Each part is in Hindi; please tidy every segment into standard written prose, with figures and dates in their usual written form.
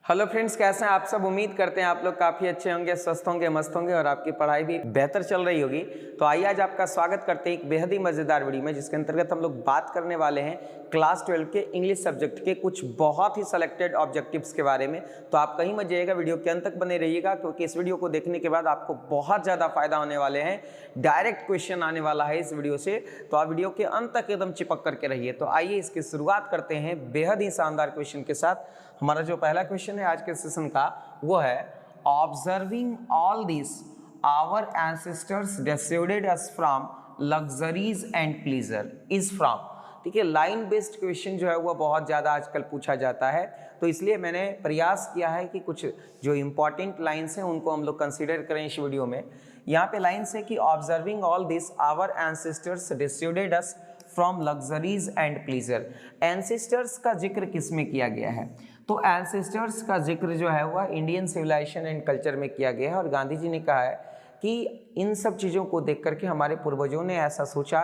हेलो फ्रेंड्स, कैसे हैं आप सब। उम्मीद करते हैं आप लोग काफ़ी अच्छे होंगे, स्वस्थ होंगे, मस्त होंगे और आपकी पढ़ाई भी बेहतर चल रही होगी। तो आइए आज आपका स्वागत करते हैं एक बेहद ही मज़ेदार वीडियो में, जिसके अंतर्गत हम लोग बात करने वाले हैं क्लास 12 के इंग्लिश सब्जेक्ट के कुछ बहुत ही सेलेक्टेड ऑब्जेक्टिव्स के बारे में। तो आप कहीं मत जाइएगा, वीडियो के अंत तक बने रहिएगा, क्योंकि इस वीडियो को देखने के बाद आपको बहुत ज़्यादा फायदा होने वाले हैं। डायरेक्ट क्वेश्चन आने वाला है इस वीडियो से, तो आप वीडियो के अंत तक एकदम चिपक करके रहिए। तो आइए इसकी शुरुआत करते हैं बेहद ही शानदार क्वेश्चन के साथ। हमारा जो पहला क्वेश्चन है आज के सेशन का वो है, observing all this our ancestors decided us from luxuries and pleasure is from. ठीक है, लाइन बेस्ड क्वेश्चन जो है वो बहुत ज़्यादा आजकल पूछा जाता है, तो इसलिए मैंने प्रयास किया है कि कुछ जो इंपॉर्टेंट लाइन्स हैं उनको हम लोग कंसीडर करें इस वीडियो में। यहाँ पे लाइन्स है कि observing all this our ancestors decided us from luxuries and pleasure. Ancestors का जिक्र किस में किया गया है? तो एंसेस्टर्स का जिक्र जो है वह इंडियन सिविलाइजेशन एंड कल्चर में किया गया है, और गांधी जी ने कहा है कि इन सब चीज़ों को देख करके हमारे पूर्वजों ने ऐसा सोचा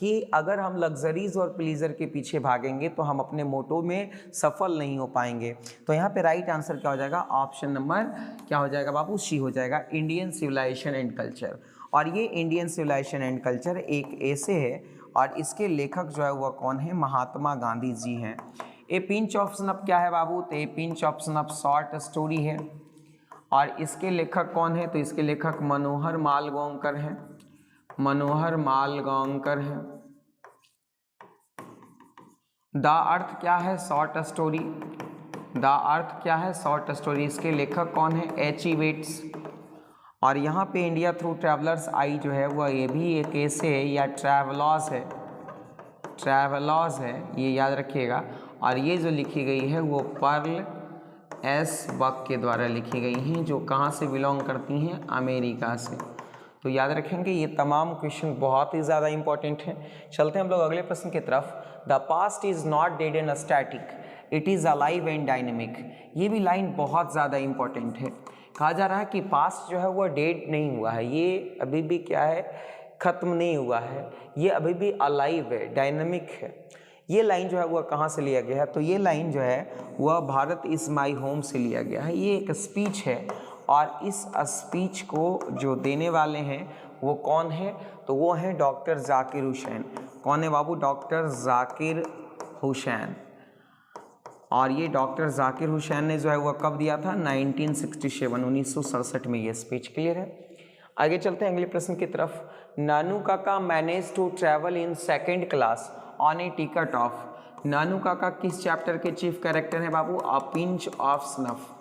कि अगर हम लग्जरीज और प्लीजर के पीछे भागेंगे तो हम अपने मोटो में सफल नहीं हो पाएंगे। तो यहाँ पे राइट आंसर क्या हो जाएगा? ऑप्शन नंबर क्या हो जाएगा बाबू? सी हो जाएगा, इंडियन सिविलाइजेशन एंड कल्चर। और ये इंडियन सिविलाइजेशन एंड कल्चर एक ऐसे है, और इसके लेखक जो है वह कौन है? महात्मा गांधी जी हैं। ए पिंच ऑफ स्नफ क्या है बाबू? तो ए pinch of snuff short story है, और इसके लेखक कौन है? तो इसके लेखक मनोहर मालगांवकर हैं। मनोहर मालगांवकर हैं। द अर्थ क्या है? Short story. द अर्थ क्या है? Short story. इसके लेखक कौन है? H E Bates. और यहाँ पे इंडिया थ्रू ट्रैवलर्स आई जो है वह ये भी एक ऐसे है या ट्रैवलॉस है, ट्रैवलॉस है, ये याद रखिएगा। और ये जो लिखी गई है वो पर्ल एस बक के द्वारा लिखी गई हैं, जो कहाँ से बिलोंग करती हैं? अमेरिका से। तो याद रखेंगे, ये तमाम क्वेश्चन बहुत ही ज़्यादा इंपॉर्टेंट हैं। चलते हैं हम लोग अगले प्रश्न की तरफ। The past is not dead and static, it is alive and dynamic. ये भी लाइन बहुत ज़्यादा इंपॉर्टेंट है। कहा जा रहा है कि पास्ट जो है वो डेड नहीं हुआ है, ये अभी भी क्या है? खत्म नहीं हुआ है, ये अभी भी अलाइव है, डायनेमिक है। ये लाइन जो है वह कहाँ से लिया गया है? तो ये लाइन जो है वह भारत इज़ माई होम से लिया गया है। ये एक स्पीच है, और इस स्पीच को जो देने वाले हैं वो कौन है? तो वो हैं डॉक्टर जाकिर हुसैन। कौन है बाबू? डॉक्टर जाकिर हुसैन। और ये डॉक्टर जाकिर हुसैन ने जो है वह कब दिया था? 1967, 1967 में ये स्पीच। क्लियर है? आगे चलते हैं अगले प्रश्न की तरफ। Nanu Kaka manage to travel in second class on a ticket of. Nanu Kaka किस चैप्टर के चीफ कैरेक्टर हैं बाबू? A pinch of snuff.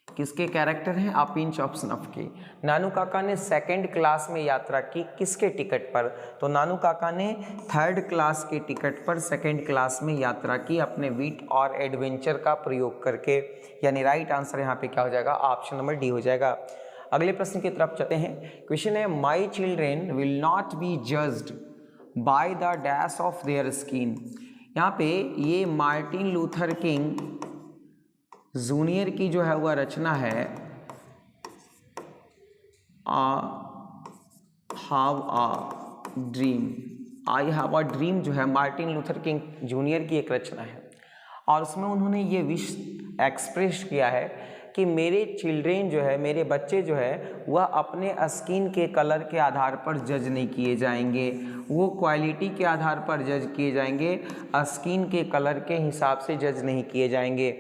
किसके कैरेक्टर हैं? अ पिंच ऑफ स्नफ के। नानू काका ने सेकेंड क्लास में यात्रा की किसके टिकट पर? तो नानू काका ने थर्ड क्लास के टिकट पर सेकेंड क्लास में यात्रा की, अपने विट और एडवेंचर का प्रयोग करके। यानी राइट आंसर यहाँ पे क्या हो जाएगा? ऑप्शन नंबर डी हो जाएगा। अगले प्रश्न की तरफ चलते हैं। क्वेश्चन है, my children will not be judged by the dash of their skin. यहाँ पे ये मार्टिन लूथर किंग जूनियर की जो है वह रचना है, have a dream. I have a dream जो है मार्टिन लूथर किंग जूनियर की एक रचना है, और उसमें उन्होंने ये विश एक्सप्रेस किया है कि मेरे चिल्ड्रेन जो है, मेरे बच्चे जो है वह अपने स्किन के कलर के आधार पर जज नहीं किए जाएंगे, वो क्वालिटी के आधार पर जज किए जाएंगे, स्किन के कलर के हिसाब से जज नहीं किए जाएंगे।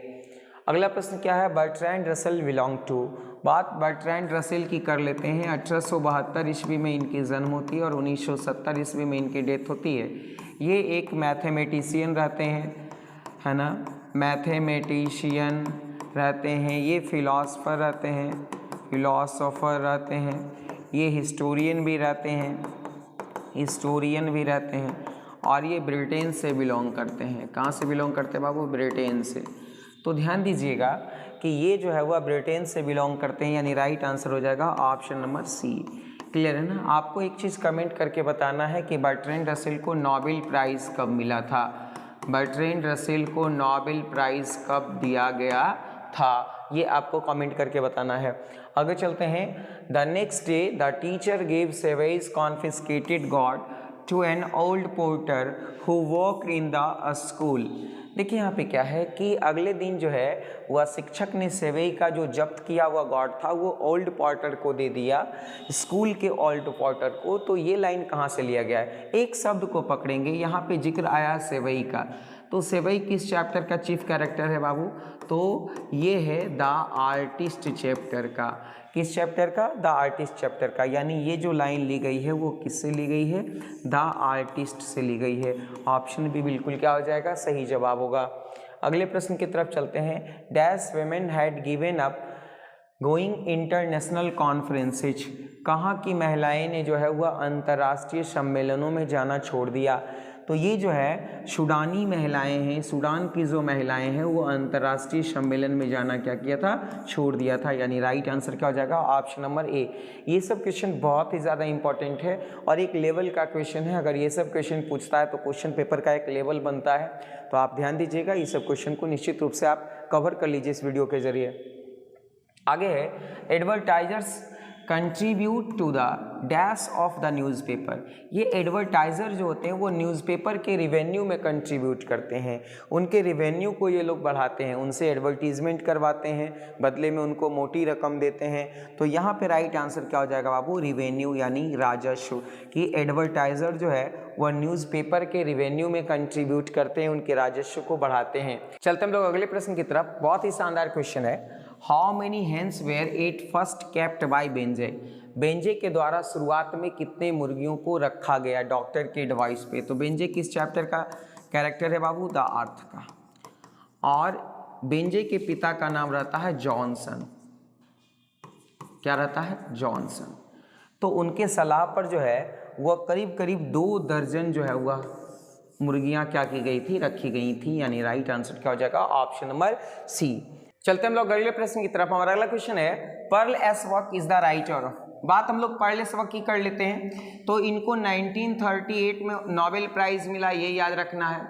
अगला प्रश्न क्या है? Bertrand Russell belong to. बात बर्ट्रैंड रसेल की कर लेते हैं। 1872 ईस्वी में इनकी जन्म होती है और 1970 ईस्वी में इनकी डेथ होती है। ये एक मैथमेटिशियन रहते हैं, है ना, मैथमेटिशियन रहते हैं, ये फिलॉसफर रहते हैं, फिलॉसफर रहते हैं, ये हिस्टोरियन भी रहते हैं, हिस्टोरियन भी रहते हैं, और ये ब्रिटेन से बिलोंग करते हैं। कहाँ से बिलोंग करते हैं बाबू? ब्रिटेन से। तो ध्यान दीजिएगा कि ये जो है वह ब्रिटेन से बिलोंग करते हैं, यानी राइट आंसर हो जाएगा ऑप्शन नंबर सी। क्लियर है ना? आपको एक चीज़ कमेंट करके बताना है कि बर्ट्रैंड रसेल को नोबेल प्राइज़ कब मिला था? बर्ट्रैंड रसेल को नोबेल प्राइज़ कब दिया गया था, ये आपको कमेंट करके बताना है। आगे चलते हैं। The next day the teacher gave savage confiscated god to an old porter who work in the school. देखिए यहाँ पे क्या है कि अगले दिन जो है वह शिक्षक ने सेवई का जो जब्त किया हुआ गॉड था वो ओल्ड पोर्टर को दे दिया, स्कूल के ओल्ड पोर्टर को। तो ये लाइन कहाँ से लिया गया है? एक शब्द को पकड़ेंगे, यहाँ पे जिक्र आया सेवई का, तो सेवई किस चैप्टर का चीफ कैरेक्टर है बाबू? तो ये है द आर्टिस्ट चैप्टर का। किस चैप्टर का? द आर्टिस्ट चैप्टर का। यानी ये जो लाइन ली गई है वो किससे ली गई है? द आर्टिस्ट से ली गई है। ऑप्शन भी बिल्कुल क्या हो जाएगा? सही जवाब होगा। अगले प्रश्न की तरफ चलते हैं। Dash women had given up going international conferences. कहाँ की महिलाएं ने जो है वह अंतर्राष्ट्रीय सम्मेलनों में जाना छोड़ दिया? तो ये जो है सूडानी महिलाएं हैं, सूडान की जो महिलाएं हैं वो अंतर्राष्ट्रीय सम्मेलन में जाना क्या किया था? छोड़ दिया था। यानी राइट आंसर क्या हो जाएगा? Option number A. ये सब क्वेश्चन बहुत ही ज़्यादा इंपॉर्टेंट है और एक लेवल का क्वेश्चन है। अगर ये सब क्वेश्चन पूछता है तो क्वेश्चन पेपर का एक लेवल बनता है, तो आप ध्यान दीजिएगा। ये सब क्वेश्चन को निश्चित रूप से आप कवर कर लीजिए इस वीडियो के जरिए। आगे है advertisers contribute to the dash of the newspaper. ये एडवर्टाइज़र जो होते हैं वो न्यूज़पेपर के रिवेन्यू में कंट्रीब्यूट करते हैं, उनके रिवेन्यू को ये लोग बढ़ाते हैं, उनसे एडवर्टीजमेंट करवाते हैं, बदले में उनको मोटी रकम देते हैं। तो यहाँ पे राइट आंसर क्या हो जाएगा बाबू? रिवेन्यू यानी राजस्व। कि एडवर्टाइज़र जो है वह न्यूज़पेपर के रिवेन्यू में कंट्रीब्यूट करते हैं, उनके राजस्व को बढ़ाते हैं। चलते हम लोग अगले प्रश्न की तरफ। बहुत ही शानदार क्वेश्चन है। How many hens were at first kept by Benjy. Benjy के द्वारा शुरुआत में कितने मुर्गियों को रखा गया डॉक्टर के एडवाइस पे? तो बेंजे किस चैप्टर का कैरेक्टर है बाबू? द अर्थ का। और बेंजे के पिता का नाम रहता है जॉनसन। क्या रहता है? जॉनसन। तो उनके सलाह पर जो है वह करीब करीब 2 दर्जन जो है वह मुर्गियां क्या की गई थी? रखी गई थी। यानी राइट आंसर क्या हो जाएगा? Option number C. चलते हम लोग अगले प्रश्न की तरफ। हमारा अगला क्वेश्चन है Pearl S work is the writer. बात हम लोग पर्ल एस वर्क की कर लेते हैं। तो इनको 1938 में नोबेल प्राइज मिला, ये याद रखना है।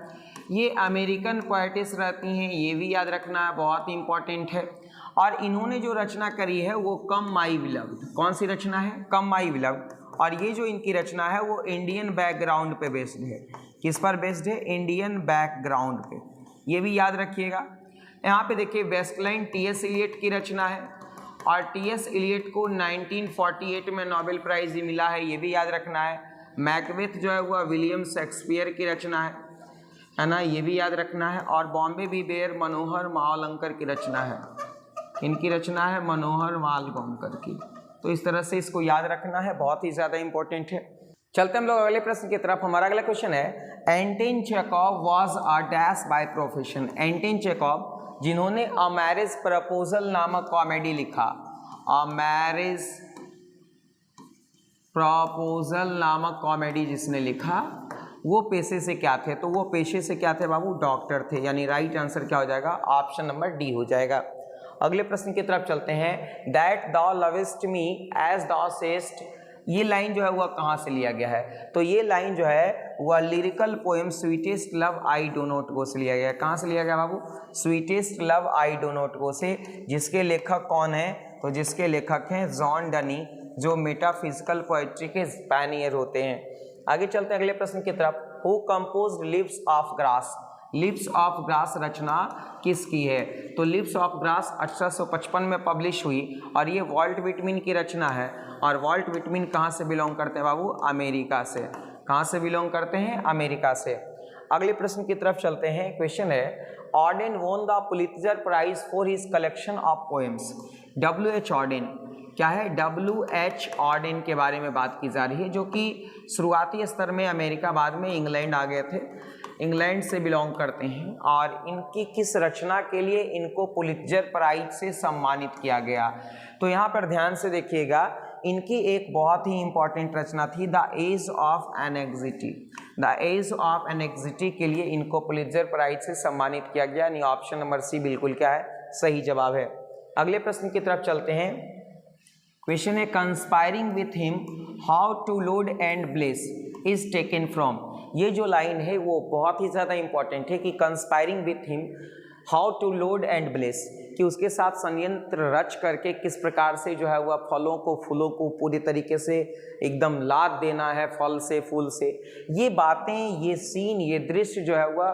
ये अमेरिकन पोएटिस रहती हैं, ये भी याद रखना है, बहुत इंपॉर्टेंट है। और इन्होंने जो रचना करी है वो कम माई बिलव्ड। कौन सी रचना है? कम माई बिलव्ड। और ये जो इनकी रचना है वो इंडियन बैकग्राउंड पे बेस्ड है। किस पर बेस्ड है? इंडियन बैकग्राउंड पे। ये भी याद रखिएगा। यहाँ पे देखिए वेस्टलाइन टी.एस. इलियट की रचना है और टी.एस. इलियट को 1948 में नोबेल प्राइज मिला है, ये भी याद रखना है। मैकबेथ जो है वह विलियम शेक्सपियर की रचना है ना, ये भी याद रखना है। और बॉम्बे बी बेयर मनोहर मालवंकर की रचना है। इनकी रचना है मनोहर मालवंकर की। तो इस तरह से इसको याद रखना है, बहुत ही ज़्यादा इंपॉर्टेंट है। चलते हम लोग अगले प्रश्न की तरफ। हमारा अगला क्वेश्चन है Anton Chekhov was a dash by profession. Anton Chekhov जिन्होंने अ मैरिज प्रपोजल नामक कॉमेडी लिखा, अ मैरिज प्रपोजल नामक कॉमेडी जिसने लिखा वो पेशे से क्या थे? तो वो पेशे से क्या थे बाबू? डॉक्टर थे। यानी राइट आंसर क्या हो जाएगा? ऑप्शन नंबर डी हो जाएगा। अगले प्रश्न की तरफ चलते हैं। That the lovest me as the sayest. ये लाइन जो है वह कहाँ से लिया गया है? तो ये लाइन जो है वह lyrical poem sweetest love I do not go से लिया गया है। कहाँ से लिया गया बाबू? Sweetest love I do not go से। जिसके लेखक कौन है? तो जिसके लेखक हैं जॉन डनी, जो मेटाफिजिकल पोएट्री के पायनियर होते हैं। आगे चलते हैं अगले प्रश्न की तरफ। Who composed leaves of grass. Leaves of grass रचना किसकी है? तो लिव्स ऑफ ग्रास 1855 में पब्लिश हुई और ये वॉल्ट विटमिन की रचना है। और वॉल्ट विटमिन कहाँ से बिलोंग करते हैं बाबू? अमेरिका से। कहाँ से बिलोंग करते हैं? अमेरिका से। अगले प्रश्न की तरफ चलते हैं। क्वेश्चन है Auden won the Pulitzer prize for his collection of poems. W.H. Auden क्या है? W.H. ऑर्डेन के बारे में बात की जा रही है, जो कि शुरुआती स्तर में अमेरिका, बाद में इंग्लैंड आ गए थे, इंग्लैंड से बिलोंग करते हैं। और इनकी किस रचना के लिए इनको पुलित्जर प्राइज से सम्मानित किया गया? तो यहाँ पर ध्यान से देखिएगा, इनकी एक बहुत ही इंपॉर्टेंट रचना थी the age of anxiety. The age of anxiety के लिए इनको पुलित्जर प्राइज से सम्मानित किया गया। यानी ऑप्शन नंबर सी बिल्कुल क्या है? सही जवाब है। अगले प्रश्न की तरफ चलते हैं। क्वेश्चन है conspiring with him how to load and bless is taken from. ये जो लाइन है वो बहुत ही ज़्यादा इंपॉर्टेंट है कि conspiring with him how to load and bless, कि उसके साथ संयंत्र रच करके किस प्रकार से जो है वह फलों को फूलों को पूरी तरीके से एकदम लाद देना है फल से फूल से। ये बातें, ये सीन, ये दृश्य जो है वह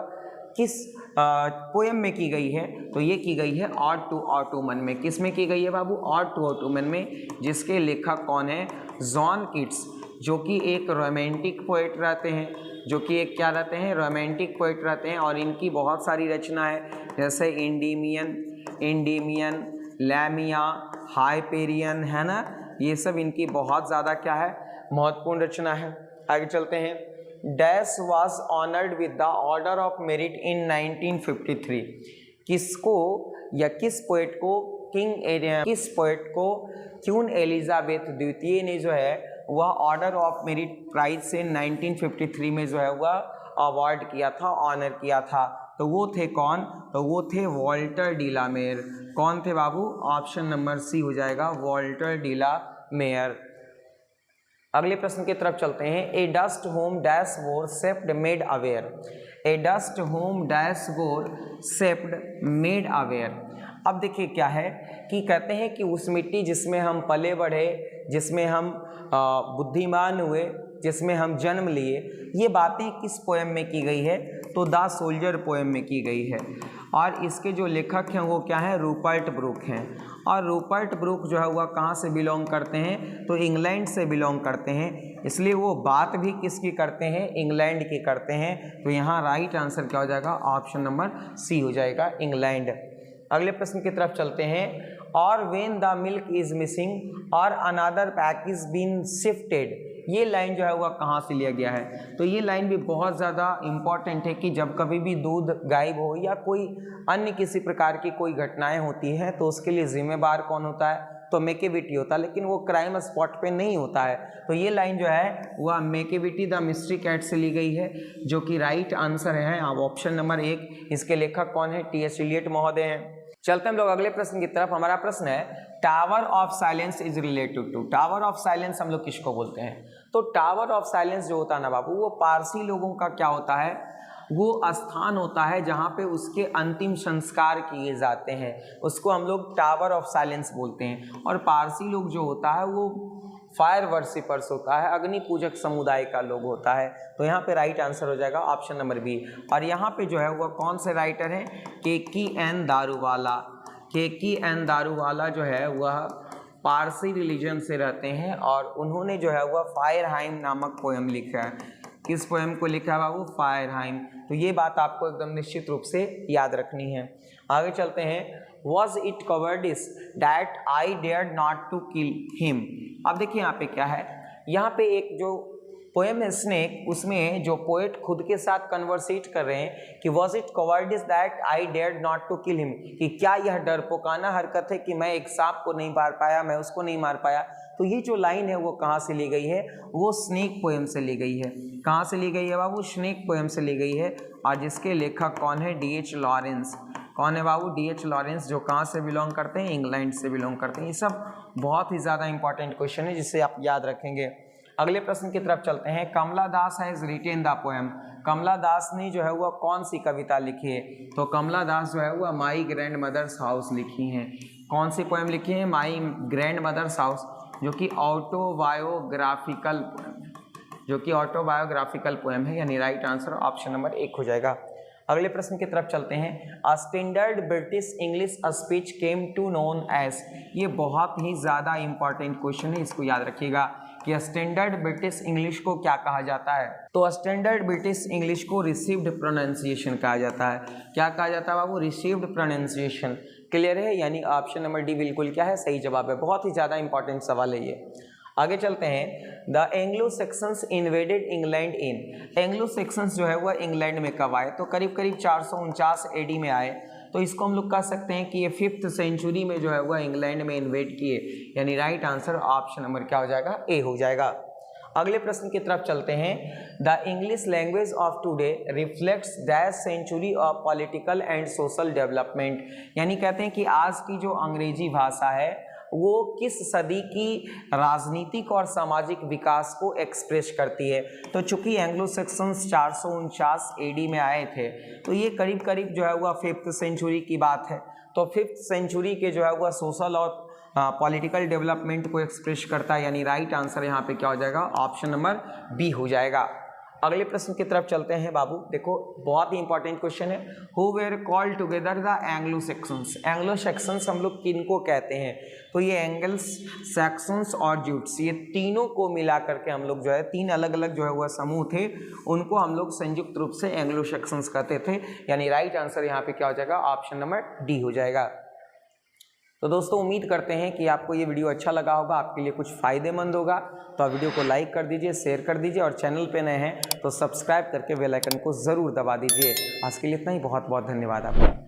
किस पोएम में की गई है? तो ये की गई है ऑड टू ऑटोमन में। किस में की गई है बाबू? ऑड टू ऑटोमन में, जिसके लेखक कौन है? जॉन कीट्स, जो कि एक रोमांटिक पोएट रहते हैं, जो कि एक क्या रहते हैं? रोमांटिक पोएट रहते हैं। और इनकी बहुत सारी रचना है, जैसे इंडीमियन, लैमिया, हाइपेरियन, है ना, ये सब इनकी बहुत ज़्यादा क्या है? महत्वपूर्ण रचना है। आगे चलते हैं। Dash was honoured with the order of merit in 1953। किसको या किस पोएट को क्वीन एलिजाबेथ द्वितीय ने जो है वह ऑर्डर ऑफ मेरिट प्राइज से 1953 में जो है वह अवार्ड किया था, ऑनर किया था? तो वो थे कौन? तो वो थे वॉल्टर डी ला मेयर। कौन थे बाबू? ऑप्शन नंबर सी हो जाएगा, वॉल्टर डी ला मेयर। अगले प्रश्न की तरफ चलते हैं। ए डस्ट होम डैश वोर सेप्ड मेड अवेयर। ए डस्ट होम डैश वोर सेप्ड मेड अवेयर। अब देखिए क्या है कि कहते हैं कि उस मिट्टी जिसमें हम पले बढ़े, जिसमें हम बुद्धिमान हुए, जिसमें हम जन्म लिए, ये बातें किस पोएम में की गई है? तो द सोल्जर पोएम में की गई है। और इसके जो लेखक हैं वो क्या है? रूपर्ट ब्रूक हैं। और रूपर्ट ब्रूक जो है वह कहाँ से बिलोंग करते हैं? तो इंग्लैंड से बिलोंग करते हैं, इसलिए वो बात भी किसकी करते हैं? इंग्लैंड की करते हैं। तो यहाँ राइट आंसर क्या हो जाएगा? ऑप्शन नंबर सी हो जाएगा, इंग्लैंड। अगले प्रश्न की तरफ चलते हैं। और when the milk is missing और another pack is been shifted, ये लाइन जो है वह कहाँ से लिया गया है? तो ये लाइन भी बहुत ज़्यादा इम्पॉर्टेंट है कि जब कभी भी दूध गायब हो या कोई अन्य किसी प्रकार की कोई घटनाएं होती हैं तो उसके लिए जिम्मेदार कौन होता है? तो मैकेविटी होता है, लेकिन वो क्राइम स्पॉट पे नहीं होता है। तो ये लाइन जो है वह मैकेविटी द मिस्ट्री कैट से ली गई है, जो कि राइट आंसर है। अब ऑप्शन नंबर 1, इसके लेखक कौन है? टी.एस. इलियट महोदय हैं। चलते हम लोग अगले प्रश्न की तरफ। हमारा प्रश्न है tower of silence is related to. Tower of silence हम लोग किसको बोलते हैं? तो टावर ऑफ साइलेंस जो होता है ना बाबू, वो पारसी लोगों का क्या होता है? वो स्थान होता है जहाँ पे उसके अंतिम संस्कार किए जाते हैं, उसको हम लोग टावर ऑफ साइलेंस बोलते हैं। और पारसी लोग जो होता है वो फायर वर्शिपर्स होता है, अग्नि पूजक समुदाय का लोग होता है। तो यहाँ पे राइट आंसर हो जाएगा ऑप्शन नंबर बी। और यहाँ पे जो है वह कौन से राइटर हैं? के.की.एन. दारूवाला। के.की.एन. दारूवाला जो है वह पारसी रिलीजन से रहते हैं और उन्होंने जो है वह फायरहाइम नामक पोएम लिखा है। किस पोएम को लिखा है बाबू? फायरहाइम। तो ये बात आपको एकदम निश्चित रूप से याद रखनी है। आगे चलते हैं। Was it cowardice that I dared not to kill him? अब देखिए यहाँ पे क्या है, यहाँ पे एक जो पोएम है स्नेक, उसमें जो पोएट खुद के साथ कन्वर्सेट कर रहे हैं कि was it cowardice that I dared not to kill him, कि क्या यह डरपोकाना हरकत है कि मैं एक सांप को नहीं मार पाया, मैं उसको नहीं मार पाया। तो ये जो लाइन है वो कहाँ से ली गई है? वो स्नेक पोएम से ली गई है। कहाँ से ली गई है बाबू? स्नेक पोएम से ली गई है। और जिसके लेखक कौन है? डी.एच. लॉरेंस। कौन है बाबू? डी.एच. लॉरेंस, जो कहाँ से बिलोंग करते हैं? इंग्लैंड से बिलोंग करते हैं। ये सब बहुत ही ज़्यादा इंपॉर्टेंट क्वेश्चन है जिसे आप याद रखेंगे। अगले प्रश्न की तरफ चलते हैं। कमला दास हैज रिटेन द पोएम। कमला दास ने जो है वह कौन सी कविता लिखी है? तो कमला दास जो है वह माई ग्रैंड मदर्स हाउस लिखी हैं। कौन सी पोएम लिखी है? माई ग्रैंड मदर्स हाउस, जो कि ऑटोबायोग्राफिकल पोएम है, यानी राइट आंसर ऑप्शन नंबर 1 हो जाएगा। अगले प्रश्न की तरफ चलते हैं। A standard British English speech came to known as. ये बहुत ही ज़्यादा इंपॉर्टेंट क्वेश्चन है, इसको याद रखिएगा कि स्टैंडर्ड ब्रिटिश इंग्लिश को क्या कहा जाता है? तो स्टैंडर्ड ब्रिटिश इंग्लिश को रिसीव्ड प्रोनाउंसिएशन कहा जाता है। क्या कहा जाता है बाबू? Received pronunciation. क्लियर है? यानी ऑप्शन नंबर डी बिल्कुल क्या है? सही जवाब है। बहुत ही ज़्यादा इंपॉर्टेंट सवाल है ये। आगे चलते हैं। The Anglo sections invaded England in. Anglo sections जो है वह इंग्लैंड में कब आए? तो करीब करीब 449 AD में आए। तो इसको हम लोग कह सकते हैं कि ये 5th सेंचुरी में जो है वह इंग्लैंड में इन्वेड किए, यानी राइट आंसर ऑप्शन नंबर क्या हो जाएगा? ए हो जाएगा। अगले प्रश्न की तरफ चलते हैं। The English language of today reflects that century of political and social development. यानी कहते हैं कि आज की जो अंग्रेजी भाषा है, वो किस सदी की राजनीतिक और सामाजिक विकास को एक्सप्रेस करती है। तो चूंकि एंग्लो सेक्शंस 449 एडी में आए थे, तो ये करीब करीब जो है वह 5th सेंचुरी की बात है। तो 5th सेंचुरी के जो है वह सोशल और पॉलिटिकल डेवलपमेंट को एक्सप्रेस करता है, यानी राइट आंसर यहाँ पे क्या हो जाएगा, ऑप्शन नंबर बी हो जाएगा। अगले प्रश्न की तरफ चलते हैं बाबू। देखो बहुत ही इंपॉर्टेंट क्वेश्चन है, who were called together the Anglo sections. Anglo sections हम लोग किनको कहते हैं, तो ये एंगल्स, सेक्शंस और ज्यूट्स, ये तीनों को मिला करके हम लोग जो है 3 अलग अलग जो है वह समूह थे, उनको हम लोग संयुक्त रूप से एंग्लो सेक्शंस कहते थे, यानी राइट आंसर यहाँ पे क्या हो जाएगा, ऑप्शन नंबर डी हो जाएगा। तो दोस्तों उम्मीद करते हैं कि आपको ये वीडियो अच्छा लगा होगा, आपके लिए कुछ फ़ायदेमंद होगा। तो आप वीडियो को लाइक कर दीजिए, शेयर कर दीजिए, और चैनल पे नए हैं तो सब्सक्राइब करके बेल आइकन को ज़रूर दबा दीजिए। आज के लिए इतना ही, बहुत बहुत धन्यवाद आपका।